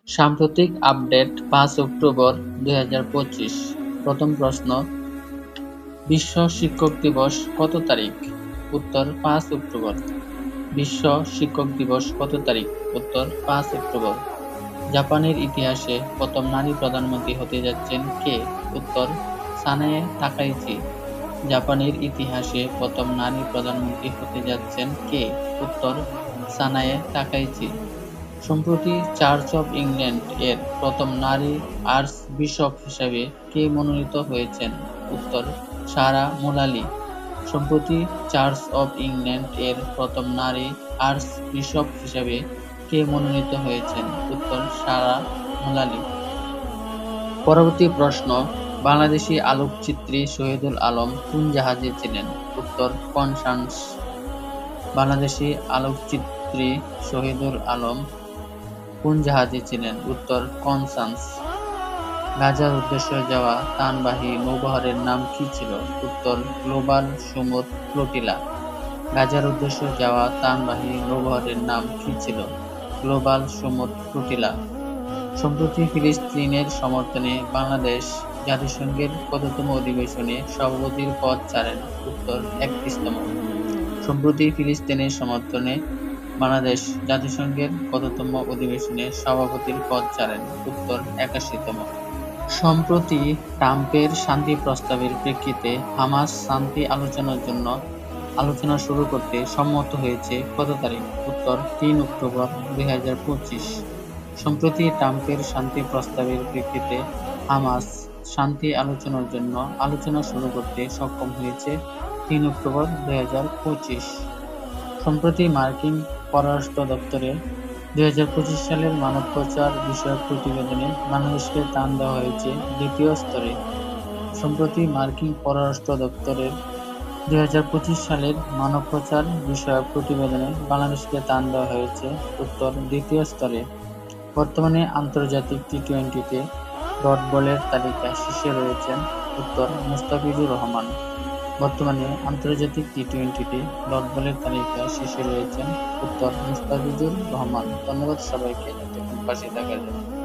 সাম্প্রতিক update ৫ October ২০২৫। প্রথম প্রশ্ন, বিশ্ব শিক্ষক দিবস কত তারিখ? উত্তর ৫ অক্টোবর। বিশ্ব শিক্ষক দিবস কত তারিখ? উত্তর ৫ অক্টোবর। জাপানের ইতিহাসে প্রথম নারী প্রধানমন্ত্রী হতে যাচ্ছেন কে? উত্তর সানায়ে তাকাইচি। জাপানের ইতিহাসে প্রথম নারী প্রধানমন্ত্রী হতে যাচ্ছেন কে? উত্তর সানায়ে তাকাইচি। সম্প্রতি চার্চ অব ইংল্যান্ড এর প্রথম নারী আর্চবিশপ হিসেবে কে মনোনীত হয়েছেন? উত্তর সারা মুলালি। সম্প্রতি চার্চ অব ইংল্যান্ড এর প্রথম নারী আর্চবিশপ হিসেবে কে মনোনীত হয়েছেন? উত্তর সারা মুলালি। পরবর্তী প্রশ্ন, বাংলাদেশি আলোকচিত্রী শহীদুল আলম কোন জাহাজে ছিলেন? উত্তর কনসাস। বাংলাদেশি আলোকচিত্রী শহীদুল আলম কোন জাহাজে ছিলেন? উত্তর কনসাস। গাজার উদ্দেশ্যে যাওয়া ত্রাণবাহী নৌবহরের নাম কি ছিল? উত্তর গ্লোবাল সমুদ ফ্লোটিলা। গাজার উদ্দেশ্যে যাওয়া ত্রাণবাহী নৌবহরের নাম কি ছিল? Global সমুদ flotilla. সম্প্রতি ফিলিস্তিনের সমর্থনে বাংলাদেশ জাতিসংঘের কততম অধিবেশনে সভাপতির পদ ছাড়েন? উত্তর ৩১তম। সম্প্রতি ফিলিস্তিনের সমর্থনে বাংলাদেশ জাতিসংঘের কততম অধিবেশনে সভাপতির পদ ছাড়েন? উত্তর ৮১তম। সম্প্রতি ট্রাম্পের শান্তি প্রস্তাবের প্রেক্ষিতে হামাস শান্তি আলোচনার জন্য আলোচনা শুরু করতে সম্মত হয়েছে কত তারিখ? উত্তর ৩ অক্টোবর ২০২৫। সম্প্রতি ট্রাম্পের শান্তি প্রস্তাবের প্রেক্ষিতে হামাস শান্তি আলোচনার জন্য আলোচনা শুরু করতে সক্ষম হয়েছে ৩ অক্টোবর ২০২৫। সম্প্রতি মার্কিন পররাষ্ট্র দপ্তরের ২০২৫ সালের মানব পাচার বিষয়ক প্রতিবেদনে বাংলাদেশকে টান দেওয়া হয়েছে দ্বিতীয় স্তরে। সম্প্রতি মার্কিন পররাষ্ট্র দপ্তরের ২০২৫ সালের মানব পাচার বিষয়ক প্রতিবেদনে বাংলাদেশকে টান দেওয়া হয়েছে উত্তর দ্বিতীয় স্তরে। বর্তমানে আন্তর্জাতিক টি-টোয়েন্টিতে ডট বলের তালিকায় শীর্ষে রয়েছেন উত্তর মুস্তাফিজুর রহমান। বর্তমানে আন্তর্জাতিক টি-টোয়েন্টিতে ডট বলের তালিকায় শীর্ষে রয়েছেন উত্তর মুস্তাফিজুর রহমান। ধন্যবাদ সবাইকে এতক্ষণ পাশে থাকার জন্য।